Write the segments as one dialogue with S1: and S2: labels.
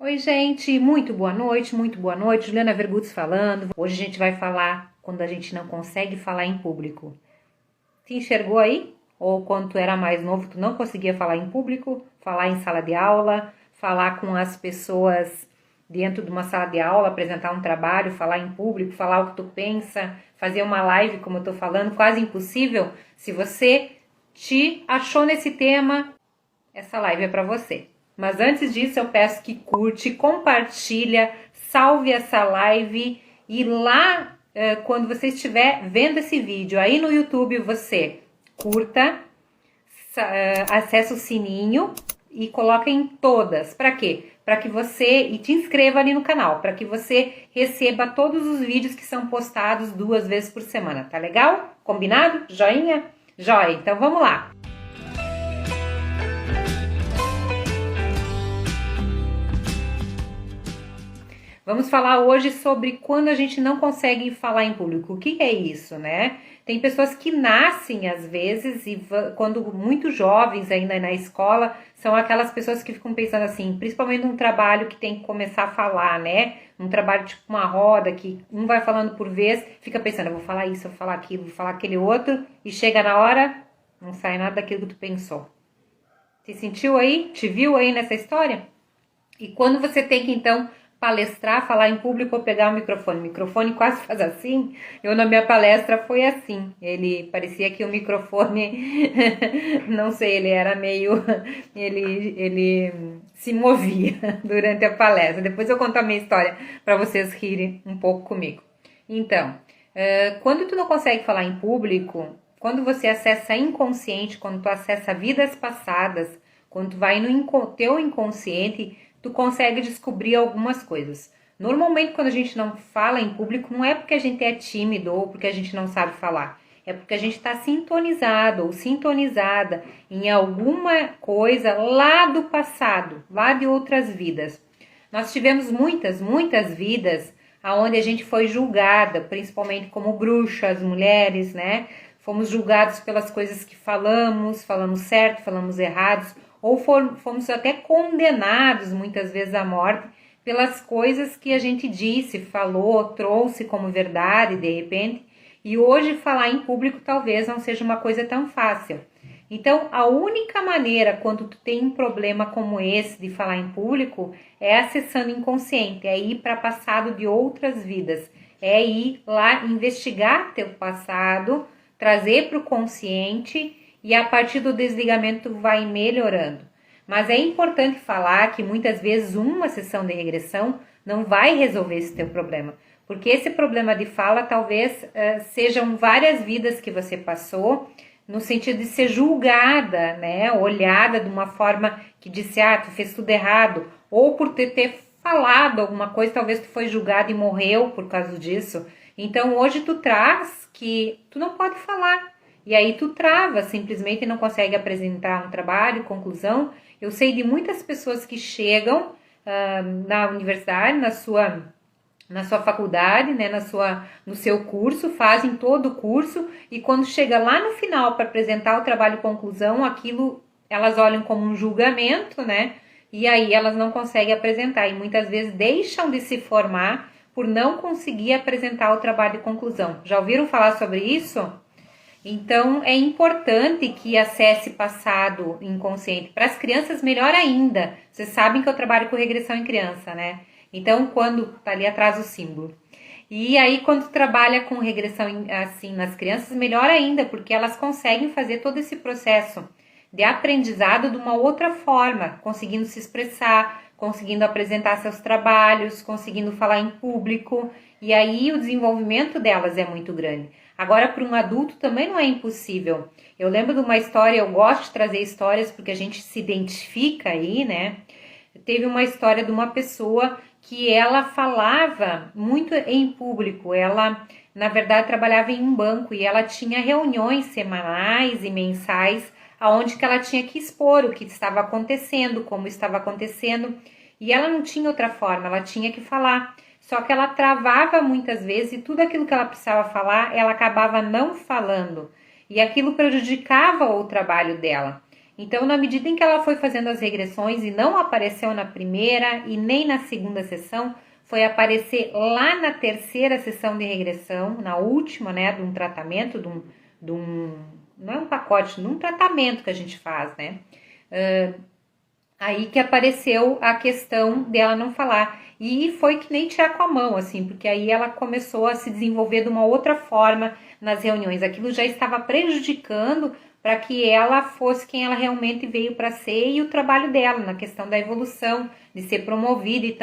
S1: Oi, gente, muito boa noite. Juliana Vergutz falando. Hoje a gente vai falar quando a gente não consegue falar em público. Se enxergou aí? Ou quando tu era mais novo, tu não conseguia falar em público, falar em sala de aula, falar com as pessoas dentro de uma sala de aula, apresentar um trabalho, falar em público, falar o que tu pensa, fazer uma live, como eu tô falando, quase impossível. Se você te achou nesse tema, essa live é para você. Mas antes disso, eu peço que curte, compartilha, salve essa live e lá, quando você estiver vendo esse vídeo aí no YouTube, você curta, acessa o sininho e coloca em todas. Para quê? Para que você, e te inscreva ali no canal, para que você receba todos os vídeos que são postados 2 vezes por semana, tá legal? Combinado? Joinha? Joia, então vamos lá! Vamos falar hoje sobre quando a gente não consegue falar em público. O que é isso, né? Tem pessoas que nascem às vezes e quando muito jovens ainda na escola, são aquelas pessoas que ficam pensando assim, principalmente num trabalho que tem que começar a falar, né? Um trabalho tipo uma roda que um vai falando por vez, fica pensando, eu vou falar isso, eu vou falar aquilo, vou falar aquele outro, e chega na hora, não sai nada daquilo que tu pensou. Se sentiu aí? Te viu aí nessa história? E quando você tem que então palestrar, falar em público ou pegar o microfone quase faz assim. Eu na minha palestra foi assim, ele parecia que o microfone, não sei, ele era meio, ele se movia durante a palestra. Depois eu conto a minha história para vocês rirem um pouco comigo. Então, quando tu não consegue falar em público, quando você acessa inconsciente, quando tu acessa vidas passadas, quando tu vai no teu inconsciente, tu consegue descobrir algumas coisas. Normalmente, quando a gente não fala em público, não é porque a gente é tímido ou porque a gente não sabe falar. É porque a gente está sintonizado ou sintonizada em alguma coisa lá do passado, lá de outras vidas. Nós tivemos muitas vidas onde a gente foi julgada, principalmente como bruxas, mulheres, né? Fomos julgados pelas coisas que falamos certo, falamos errados, ou fomos até condenados muitas vezes à morte pelas coisas que a gente disse, falou, trouxe como verdade de repente, e hoje falar em público talvez não seja uma coisa tão fácil. Então, a única maneira quando tu tem um problema como esse de falar em público é acessando inconsciente, é ir para passado de outras vidas, é ir lá investigar teu passado, trazer para o consciente e a partir do desligamento vai melhorando. Mas é importante falar que muitas vezes uma sessão de regressão não vai resolver esse teu problema. Porque esse problema de fala talvez sejam várias vidas que você passou, no sentido de ser julgada, né? Olhada de uma forma que disse, tu fez tudo errado. Ou por ter falado alguma coisa, talvez tu foi julgado e morreu por causa disso. Então hoje tu traz que tu não pode falar. E aí tu trava, simplesmente não consegue apresentar um trabalho, conclusão. Eu sei de muitas pessoas que chegam na universidade, na sua faculdade, né, no seu curso, fazem todo o curso e quando chega lá no final para apresentar o trabalho conclusão, aquilo elas olham como um julgamento, né? E aí elas não conseguem apresentar e muitas vezes deixam de se formar por não conseguir apresentar o trabalho de conclusão. Já ouviram falar sobre isso? Então, é importante que acesse passado inconsciente. Para as crianças, melhor ainda. Vocês sabem que eu trabalho com regressão em criança, né? Então, quando tá ali atrás o símbolo. E aí, quando trabalha com regressão assim nas crianças, melhor ainda, porque elas conseguem fazer todo esse processo de aprendizado de uma outra forma, conseguindo se expressar, conseguindo apresentar seus trabalhos, conseguindo falar em público. E aí, o desenvolvimento delas é muito grande. Agora, para um adulto também não é impossível. Eu lembro de uma história, eu gosto de trazer histórias porque a gente se identifica aí, né? Teve uma história de uma pessoa que ela falava muito em público. Ela, na verdade, trabalhava em um banco e ela tinha reuniões semanais e mensais onde que ela tinha que expor o que estava acontecendo, como estava acontecendo. E ela não tinha outra forma, ela tinha que falar. Só que ela travava muitas vezes e tudo aquilo que ela precisava falar, ela acabava não falando. E aquilo prejudicava o trabalho dela. Então, na medida em que ela foi fazendo as regressões e não apareceu na primeira e nem na segunda sessão, foi aparecer lá na terceira sessão de regressão, na última, né, de um tratamento, não é um pacote, de um tratamento que a gente faz, né? Aí que apareceu a questão dela não falar. E foi que nem tirar com a mão, assim, porque aí ela começou a se desenvolver de uma outra forma nas reuniões. Aquilo já estava prejudicando para que ela fosse quem ela realmente veio para ser e o trabalho dela na questão da evolução, de ser promovida e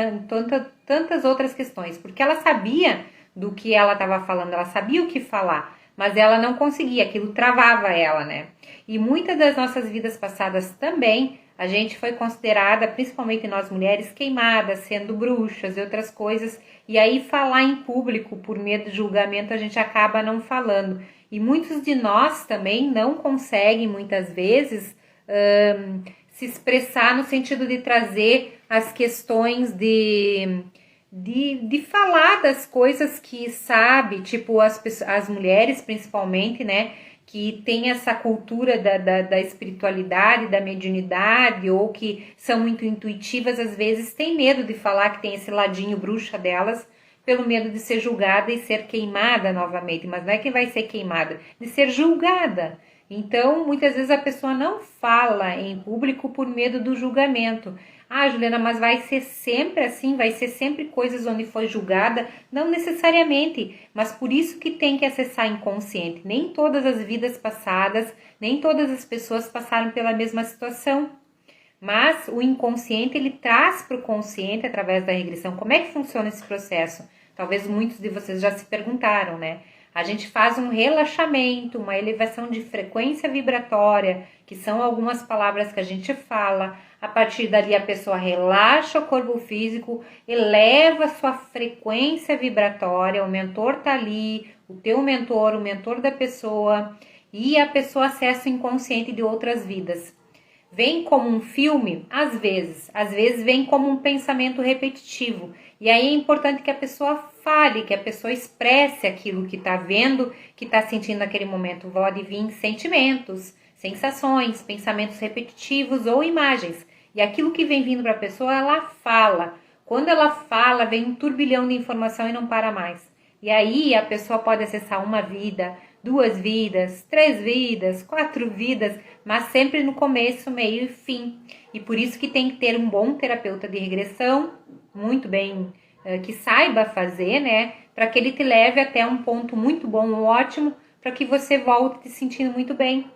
S1: tantas outras questões. Porque ela sabia do que ela estava falando, ela sabia o que falar, mas ela não conseguia, aquilo travava ela, né? E muitas das nossas vidas passadas também, a gente foi considerada, principalmente nós mulheres, queimadas, sendo bruxas e outras coisas. E aí falar em público por medo de julgamento a gente acaba não falando. E muitos de nós também não conseguem, muitas vezes, se expressar no sentido de trazer as questões de falar das coisas que sabe, tipo as mulheres principalmente, né? Que tem essa cultura da espiritualidade, da mediunidade, ou que são muito intuitivas, às vezes tem medo de falar que tem esse ladinho bruxa delas, pelo medo de ser julgada e ser queimada novamente. Mas não é que vai ser queimada, de ser julgada. Então, muitas vezes a pessoa não fala em público por medo do julgamento. Ah, Juliana, mas vai ser sempre assim? Vai ser sempre coisas onde foi julgada? Não necessariamente, mas por isso que tem que acessar inconsciente. Nem todas as vidas passadas, nem todas as pessoas passaram pela mesma situação. Mas o inconsciente, ele traz para o consciente, através da regressão, como é que funciona esse processo? Talvez muitos de vocês já se perguntaram, né? A gente faz um relaxamento, uma elevação de frequência vibratória, que são algumas palavras que a gente fala. A partir dali a pessoa relaxa o corpo físico, eleva sua frequência vibratória, o mentor tá ali, o teu mentor, o mentor da pessoa, e a pessoa acessa o inconsciente de outras vidas. Vem como um filme? Às vezes vem como um pensamento repetitivo. E aí é importante que a pessoa fale, que a pessoa expresse aquilo que está vendo, que está sentindo naquele momento. Pode vir sentimentos, sensações, pensamentos repetitivos ou imagens. E aquilo que vem vindo para a pessoa, ela fala. Quando ela fala, vem um turbilhão de informação e não para mais. E aí a pessoa pode acessar uma vida, 2 vidas, 3 vidas, 4 vidas, mas sempre no começo, meio e fim. E por isso que tem que ter um bom terapeuta de regressão, muito bem, que saiba fazer, né? Para que ele te leve até um ponto muito bom, ótimo, para que você volte te sentindo muito bem.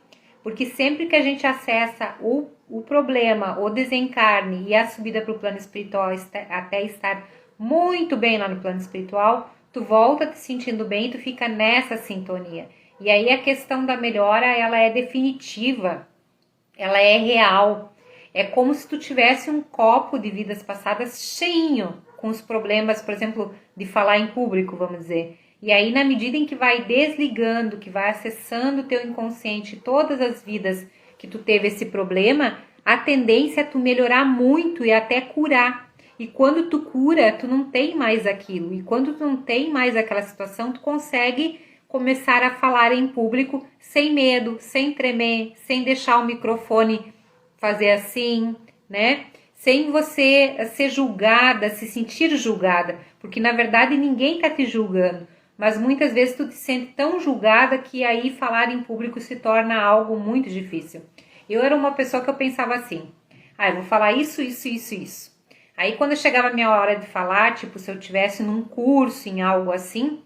S1: Porque sempre que a gente acessa o problema, o desencarne e a subida para o plano espiritual até estar muito bem lá no plano espiritual, tu volta te sentindo bem e tu fica nessa sintonia. E aí a questão da melhora, ela é definitiva, ela é real. É como se tu tivesse um copo de vidas passadas cheinho, com os problemas, por exemplo, de falar em público, vamos dizer. E aí, na medida em que vai desligando, que vai acessando o teu inconsciente, todas as vidas que tu teve esse problema, a tendência é tu melhorar muito e até curar. E quando tu cura, tu não tem mais aquilo. E quando tu não tem mais aquela situação, tu consegue começar a falar em público sem medo, sem tremer, sem deixar o microfone fazer assim, né? Sem você ser julgada, se sentir julgada, porque na verdade ninguém tá te julgando, mas muitas vezes tu te sente tão julgada que aí falar em público se torna algo muito difícil. Eu era uma pessoa que eu pensava assim, eu vou falar isso. Aí quando chegava a minha hora de falar, tipo, se eu tivesse num curso, em algo assim,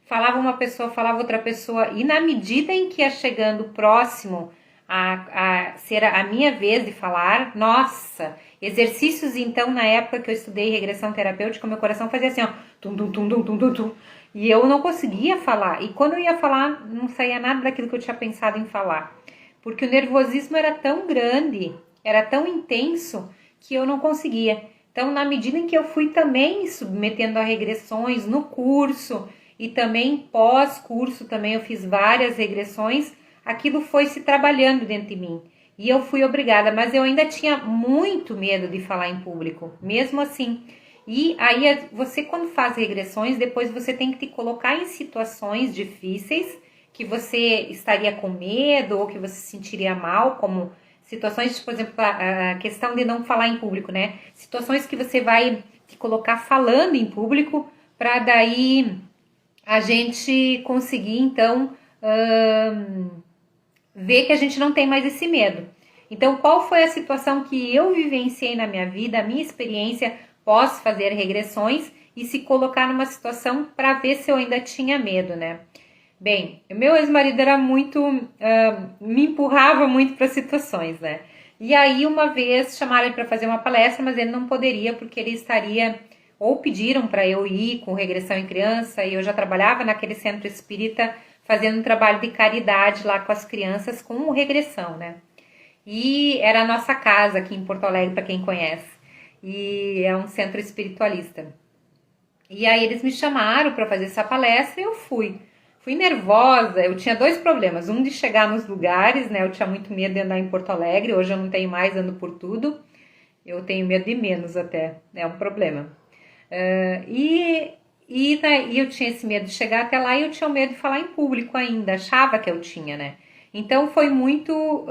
S1: falava uma pessoa, falava outra pessoa, e na medida em que ia chegando próximo a ser a minha vez de falar, nossa, exercícios então, na época que eu estudei regressão terapêutica, meu coração fazia assim, ó, tum, tum, tum, tum, tum, tum, tum, e eu não conseguia falar, e quando eu ia falar, não saía nada daquilo que eu tinha pensado em falar, porque o nervosismo era tão grande, era tão intenso, que eu não conseguia. Então, na medida em que eu fui também submetendo a regressões no curso, e também pós-curso também eu fiz várias regressões, aquilo foi se trabalhando dentro de mim. E eu fui obrigada, mas eu ainda tinha muito medo de falar em público, mesmo assim. E aí você quando faz regressões, depois você tem que te colocar em situações difíceis, que você estaria com medo ou que você se sentiria mal, como Situações, por exemplo, a questão de não falar em público, né? Situações que você vai te colocar falando em público para daí a gente conseguir, então, ver que a gente não tem mais esse medo. Então, qual foi a situação que eu vivenciei na minha vida, a minha experiência pós fazer regressões e se colocar numa situação para ver se eu ainda tinha medo, né? Bem, o meu ex-marido era muito, me empurrava muito para situações, né? E aí uma vez chamaram ele para fazer uma palestra, mas ele não poderia porque ele estaria, ou pediram para eu ir com regressão em criança, e eu já trabalhava naquele centro espírita fazendo um trabalho de caridade lá com as crianças com regressão, né? E era a nossa casa aqui em Porto Alegre, para quem conhece. E é um centro espiritualista. E aí eles me chamaram para fazer essa palestra e eu fui. Fui nervosa, eu tinha dois problemas. Um de chegar nos lugares, né? Eu tinha muito medo de andar em Porto Alegre, hoje eu não tenho mais, ando por tudo. Eu tenho medo de menos até, é um problema. E eu tinha esse medo de chegar até lá e eu tinha medo de falar em público ainda, achava que eu tinha, né? Então foi muito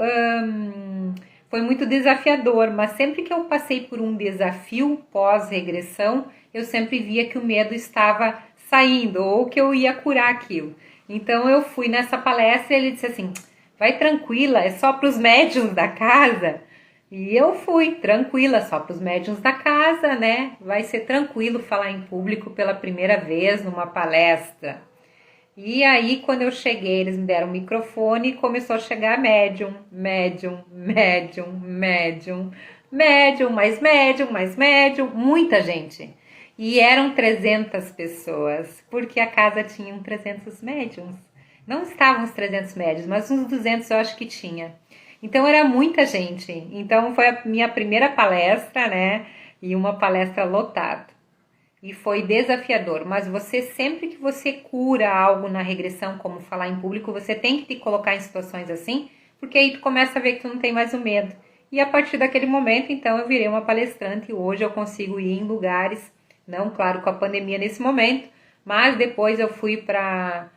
S1: desafiador, mas sempre que eu passei por um desafio pós-regressão, eu sempre via que o medo estava saindo ou que eu ia curar aquilo. Então eu fui nessa palestra e ele disse assim, vai tranquila, é só para os médiuns da casa. E eu fui tranquila, só para os médiuns da casa, né? Vai ser tranquilo falar em público pela primeira vez numa palestra. E aí, quando eu cheguei, eles me deram o microfone e começou a chegar médium, médium, médium, médium, médium, mais médium, muita gente. E eram 300 pessoas, porque a casa tinha 300 médiums. Não estavam os 300 médiums, mas uns 200 eu acho que tinha. Então era muita gente. Então foi a minha primeira palestra, né? E uma palestra lotada. E foi desafiador, mas você sempre que você cura algo na regressão, como falar em público, você tem que te colocar em situações assim, porque aí tu começa a ver que tu não tem mais o medo. E a partir daquele momento, então, eu virei uma palestrante e hoje eu consigo ir em lugares, não, claro, com a pandemia nesse momento, mas depois eu fui para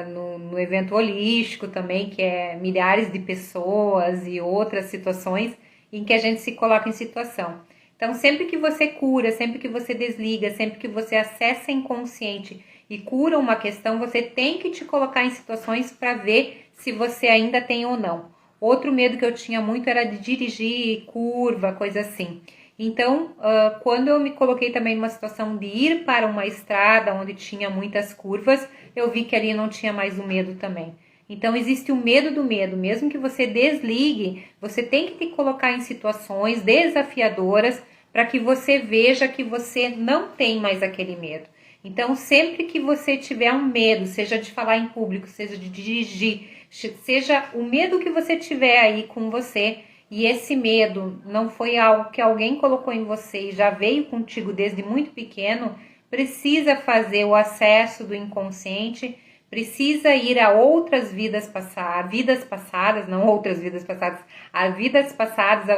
S1: no evento holístico também, que é milhares de pessoas e outras situações em que a gente se coloca em situação. Então, sempre que você cura, sempre que você desliga, sempre que você acessa inconsciente e cura uma questão, você tem que te colocar em situações para ver se você ainda tem ou não. Outro medo que eu tinha muito era de dirigir, curva, coisa assim. Então, quando eu me coloquei também numa situação de ir para uma estrada onde tinha muitas curvas, eu vi que ali não tinha mais o medo também. Então, existe o medo do medo. Mesmo que você desligue, você tem que te colocar em situações desafiadoras para que você veja que você não tem mais aquele medo. Então, sempre que você tiver um medo, seja de falar em público, seja de dirigir, seja o medo que você tiver aí com você, e esse medo não foi algo que alguém colocou em você e já veio contigo desde muito pequeno, precisa fazer o acesso do inconsciente, precisa ir a outras vidas passadas, não outras vidas passadas, a vidas passadas,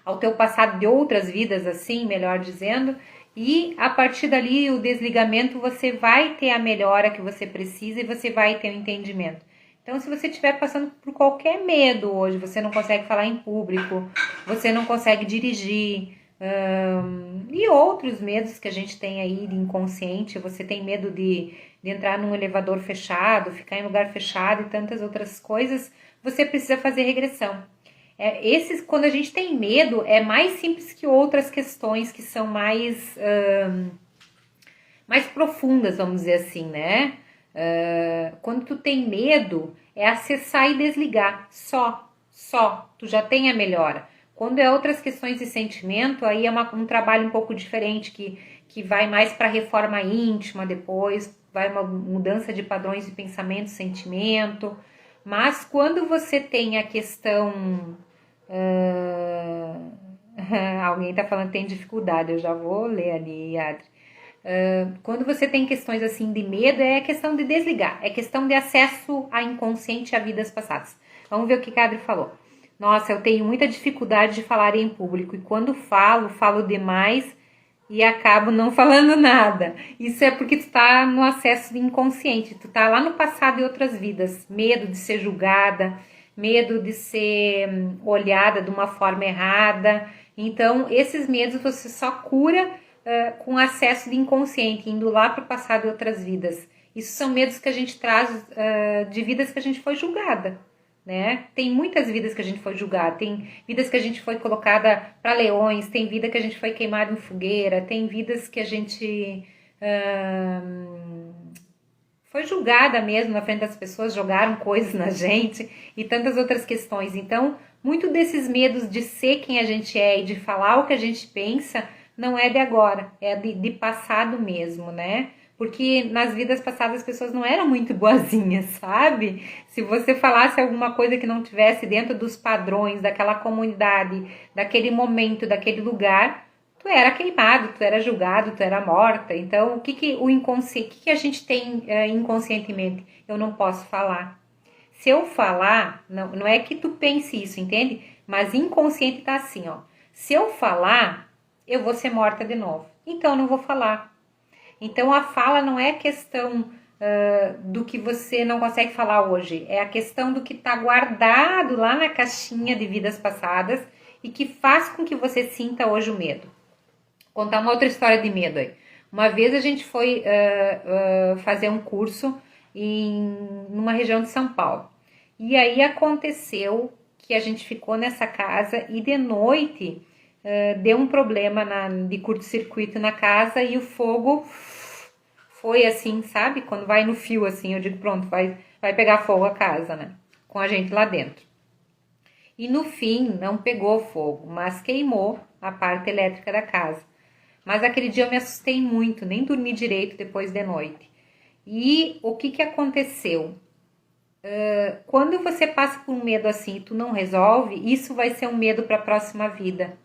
S1: ao teu passado de outras vidas, assim, melhor dizendo, e a partir dali, o desligamento, você vai ter a melhora que você precisa e você vai ter o entendimento. Então, se você estiver passando por qualquer medo hoje, você não consegue falar em público, você não consegue dirigir, e outros medos que a gente tem aí de inconsciente, você tem medo de entrar num elevador fechado, ficar em lugar fechado e tantas outras coisas, você precisa fazer regressão. Quando a gente tem medo, é mais simples que outras questões que são mais profundas, vamos dizer assim, né? Quando tu tem medo, é acessar e desligar, só, tu já tem a melhora. Quando é outras questões de sentimento, aí é um trabalho um pouco diferente, que vai mais para reforma íntima depois, vai uma mudança de padrões de pensamento, sentimento. Mas quando você tem a questão... alguém tá falando que tem dificuldade, eu já vou ler ali, Adri. Quando você tem questões assim de medo, é questão de desligar, é questão de acesso a inconsciente a vidas passadas. Vamos ver o que a Adri falou. Nossa, eu tenho muita dificuldade de falar em público e quando falo demais e acabo não falando nada. Isso é porque tu tá no acesso inconsciente, tu tá lá no passado e outras vidas, medo de ser julgada, medo de ser olhada de uma forma errada. Então, esses medos você só cura com acesso de inconsciente, indo lá para o passado e outras vidas. Isso são medos que a gente traz de vidas que a gente foi julgada, né? Tem muitas vidas que a gente foi julgada, tem vidas que a gente foi colocada para leões, tem vida que a gente foi queimado em fogueira, tem vidas que a gente foi julgada mesmo na frente das pessoas, jogaram coisas na gente e tantas outras questões. Então, muito desses medos de ser quem a gente é e de falar o que a gente pensa não é de agora, é de passado mesmo, né? Porque nas vidas passadas as pessoas não eram muito boazinhas, sabe? Se você falasse alguma coisa que não tivesse dentro dos padrões daquela comunidade, daquele momento, daquele lugar, tu era queimado, tu era julgado, tu era morta. Então, o que o inconsciente, o que a gente tem inconscientemente? Eu não posso falar. Se eu falar, não é que tu pense isso, entende? Mas inconsciente tá assim, ó. Se eu falar, eu vou ser morta de novo. Então, eu não vou falar. Então, a fala não é questão do que você não consegue falar hoje. É a questão do que está guardado lá na caixinha de vidas passadas e que faz com que você sinta hoje o medo. Vou contar uma outra história de medo aí. Uma vez a gente foi fazer um curso numa região de São Paulo. E aí aconteceu que a gente ficou nessa casa e de noite deu um problema de curto-circuito na casa e o fogo foi assim, sabe? Quando vai no fio assim, eu digo, pronto, vai pegar fogo a casa, né? Com a gente lá dentro. E no fim não pegou fogo, mas queimou a parte elétrica da casa. Mas aquele dia eu me assustei muito, nem dormi direito depois de noite. E o que aconteceu? Quando você passa por um medo assim e tu não resolve, isso vai ser um medo para a próxima vida.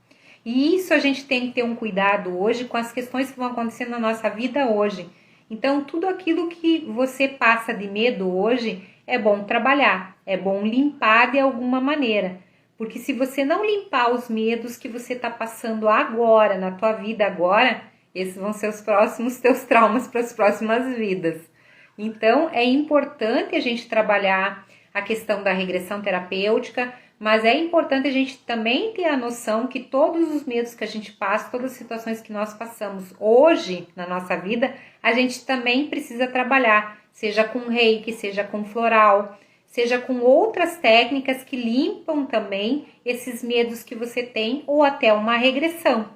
S1: E isso a gente tem que ter um cuidado hoje com as questões que vão acontecendo na nossa vida hoje. Então, tudo aquilo que você passa de medo hoje, é bom trabalhar, é bom limpar de alguma maneira. Porque se você não limpar os medos que você está passando agora, na tua vida agora, esses vão ser os próximos teus traumas para as próximas vidas. Então, é importante a gente trabalhar a questão da regressão terapêutica, mas é importante a gente também ter a noção que todos os medos que a gente passa, todas as situações que nós passamos hoje na nossa vida, a gente também precisa trabalhar, seja com reiki, seja com floral, seja com outras técnicas que limpam também esses medos que você tem ou até uma regressão.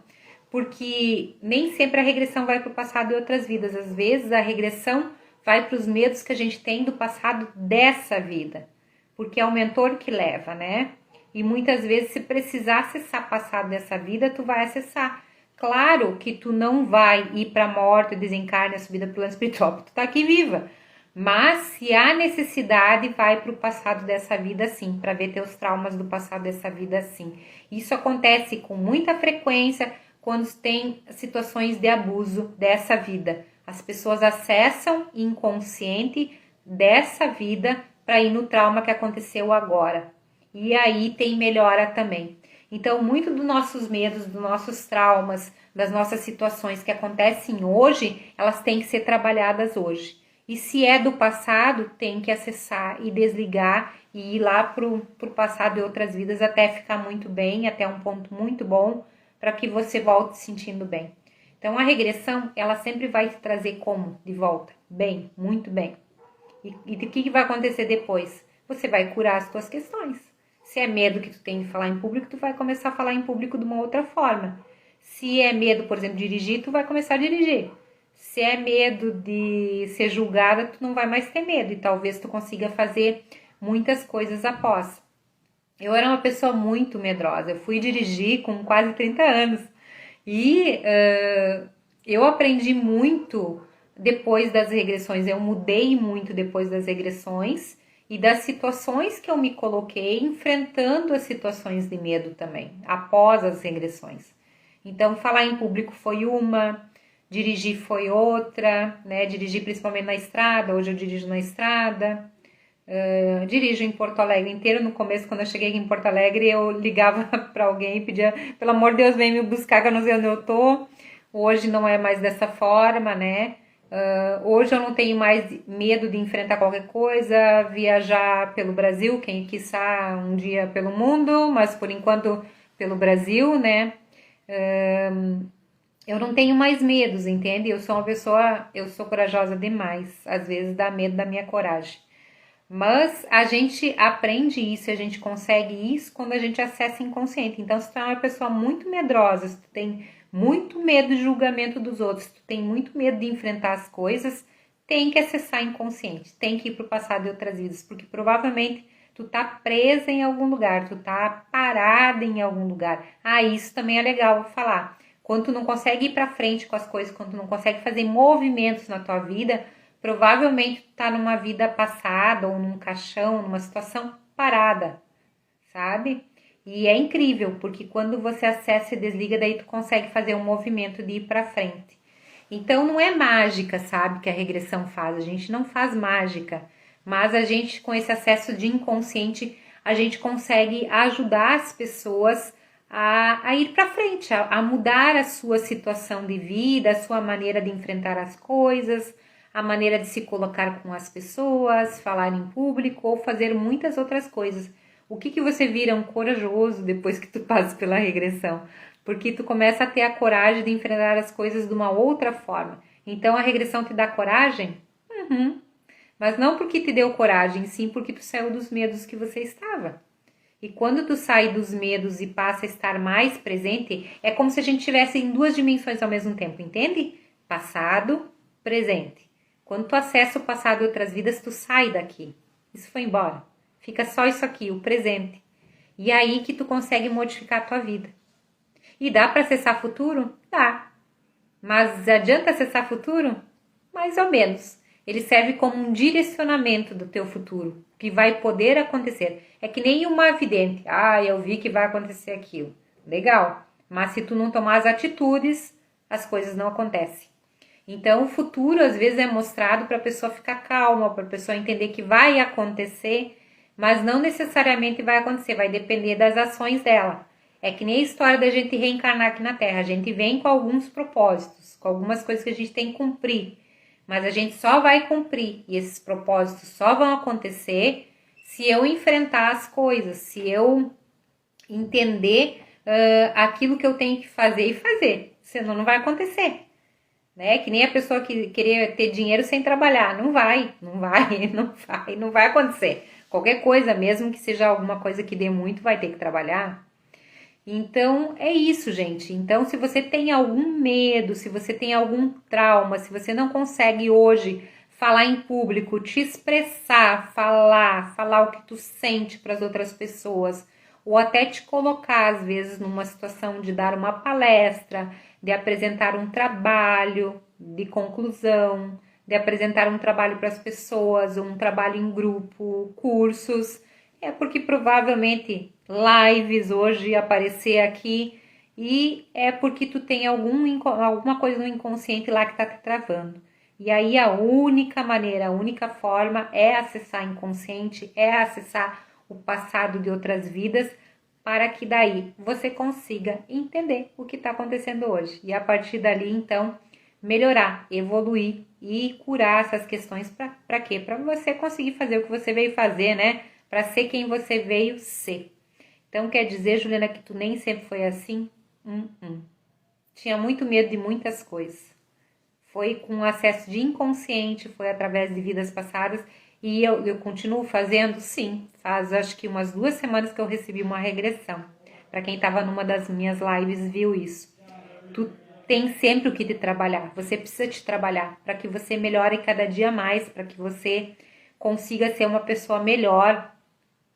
S1: Porque nem sempre a regressão vai para o passado e outras vidas, às vezes a regressão vai para os medos que a gente tem do passado dessa vida. Porque é o mentor que leva, né? E muitas vezes, se precisar acessar o passado dessa vida, tu vai acessar. Claro que tu não vai ir para a morte, desencarne, a subida para o plano espiritual, porque tu tá aqui viva. Mas, se há necessidade, vai para o passado dessa vida sim, para ver teus traumas do passado dessa vida sim. Isso acontece com muita frequência quando tem situações de abuso dessa vida. As pessoas acessam inconsciente dessa vida para ir no trauma que aconteceu agora. E aí tem melhora também. Então, muito dos nossos medos, dos nossos traumas, das nossas situações que acontecem hoje, elas têm que ser trabalhadas hoje. E se é do passado, tem que acessar e desligar e ir lá pro passado e outras vidas até ficar muito bem, até um ponto muito bom, para que você volte se sentindo bem. Então, a regressão, ela sempre vai te trazer como de volta? Bem, muito bem. E o que vai acontecer depois? Você vai curar as tuas questões. Se é medo que tu tem de falar em público, tu vai começar a falar em público de uma outra forma. Se é medo, por exemplo, de dirigir, tu vai começar a dirigir. Se é medo de ser julgada, tu não vai mais ter medo. E talvez tu consiga fazer muitas coisas após. Eu era uma pessoa muito medrosa. Eu fui dirigir com quase 30 anos. E eu aprendi muito depois das regressões. Eu mudei muito depois das regressões e das situações que eu me coloquei enfrentando as situações de medo também, após as regressões. Então, falar em público foi uma, dirigir foi outra, né? Dirigir principalmente na estrada, hoje eu dirijo na estrada. Dirijo em Porto Alegre inteiro. No começo, quando eu cheguei em Porto Alegre, eu ligava para alguém e pedia, pelo amor de Deus, vem me buscar que eu não sei onde eu tô. Hoje não é mais dessa forma, né? Hoje eu não tenho mais medo de enfrentar qualquer coisa, viajar pelo Brasil, quem quiçá um dia pelo mundo, mas por enquanto pelo Brasil, né? Eu não tenho mais medos, entende? Eu sou uma pessoa, eu sou corajosa demais. Às vezes dá medo da minha coragem. Mas a gente aprende isso, a gente consegue isso quando a gente acessa inconsciente. Então, se tu é uma pessoa muito medrosa, se tu tem muito medo de julgamento dos outros, se tu tem muito medo de enfrentar as coisas, tem que acessar inconsciente, tem que ir pro passado e outras vidas, porque provavelmente tu tá presa em algum lugar, tu tá parada em algum lugar. Ah, isso também é legal falar. Quando tu não consegue ir pra frente com as coisas, quando tu não consegue fazer movimentos na tua vida, provavelmente tu tá numa vida passada ou num caixão, numa situação parada, sabe? E é incrível, porque quando você acessa e desliga, daí tu consegue fazer um movimento de ir pra frente. Então não é mágica, sabe, que a regressão faz. A gente não faz mágica, mas a gente, com esse acesso de inconsciente, a gente consegue ajudar as pessoas a ir para frente, a mudar a sua situação de vida, a sua maneira de enfrentar as coisas, a maneira de se colocar com as pessoas, falar em público ou fazer muitas outras coisas. O que que você vira um corajoso depois que tu passa pela regressão? Porque tu começa a ter a coragem de enfrentar as coisas de uma outra forma. Então a regressão te dá coragem? Uhum. Mas não porque te deu coragem, sim porque tu saiu dos medos que você estava. E quando tu sai dos medos e passa a estar mais presente, é como se a gente estivesse em duas dimensões ao mesmo tempo, entende? Passado, presente. Quando tu acessa o passado e outras vidas, tu sai daqui. Isso foi embora. Fica só isso aqui, o presente. E é aí que tu consegue modificar a tua vida. E dá para acessar futuro? Dá. Mas adianta acessar futuro? Mais ou menos. Ele serve como um direcionamento do teu futuro, que vai poder acontecer. É que nem uma vidente. Ah, eu vi que vai acontecer aquilo. Legal. Mas se tu não tomar as atitudes, as coisas não acontecem. Então, o futuro às vezes é mostrado para a pessoa ficar calma, para a pessoa entender que vai acontecer, mas não necessariamente vai acontecer, vai depender das ações dela. É que nem a história da gente reencarnar aqui na Terra. A gente vem com alguns propósitos, com algumas coisas que a gente tem que cumprir. Mas a gente só vai cumprir e esses propósitos só vão acontecer se eu enfrentar as coisas, se eu entender aquilo que eu tenho que fazer e fazer. Senão não vai acontecer. Né? Que nem a pessoa que queria ter dinheiro sem trabalhar. Não vai, não vai, não vai, não vai acontecer. Qualquer coisa, mesmo que seja alguma coisa que dê muito, vai ter que trabalhar. Então, é isso, gente. Então, se você tem algum medo, se você tem algum trauma, se você não consegue hoje falar em público, te expressar, falar o que tu sente para as outras pessoas, ou até te colocar, às vezes, numa situação de dar uma palestra, de apresentar um trabalho de conclusão, de apresentar um trabalho para as pessoas, um trabalho em grupo, cursos, é porque provavelmente lives hoje aparecer aqui e é porque tu tem alguma coisa no inconsciente lá que tá te travando. E aí a única maneira, a única forma é acessar inconsciente, é acessar o passado de outras vidas para que daí você consiga entender o que está acontecendo hoje. E a partir dali, então, melhorar, evoluir e curar essas questões para quê? Para você conseguir fazer o que você veio fazer, né? Para ser quem você veio ser. Então, quer dizer, Juliana, que tu nem sempre foi assim? Tinha muito medo de muitas coisas. Foi com acesso de inconsciente, foi através de vidas passadas. E eu continuo fazendo? Sim. Faz acho que umas 2 semanas que eu recebi uma regressão. Para quem estava numa das minhas lives viu isso. Tu tem sempre o que te trabalhar. Você precisa te trabalhar para que você melhore cada dia mais, para que você consiga ser uma pessoa melhor,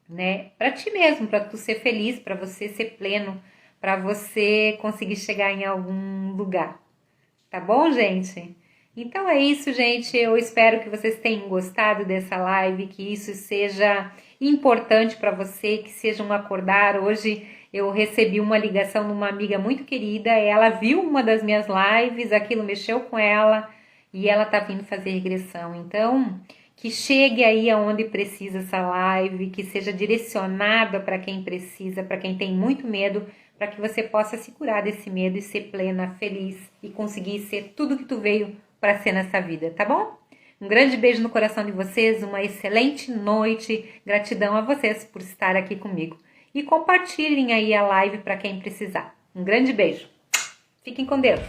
S1: né? Para ti mesmo, para tu ser feliz, para você ser pleno, para você conseguir chegar em algum lugar. Tá bom, gente? Então é isso, gente. Eu espero que vocês tenham gostado dessa live, que isso seja importante para você, que seja um acordar. Hoje eu recebi uma ligação de uma amiga muito querida, ela viu uma das minhas lives, aquilo mexeu com ela e ela tá vindo fazer regressão. Então, que chegue aí aonde precisa essa live, que seja direcionada para quem precisa, para quem tem muito medo, para que você possa se curar desse medo e ser plena, feliz e conseguir ser tudo que tu veio para ser nessa vida, tá bom? Um grande beijo no coração de vocês, uma excelente noite. Gratidão a vocês por estar aqui comigo. E compartilhem aí a live para quem precisar. Um grande beijo. Fiquem com Deus.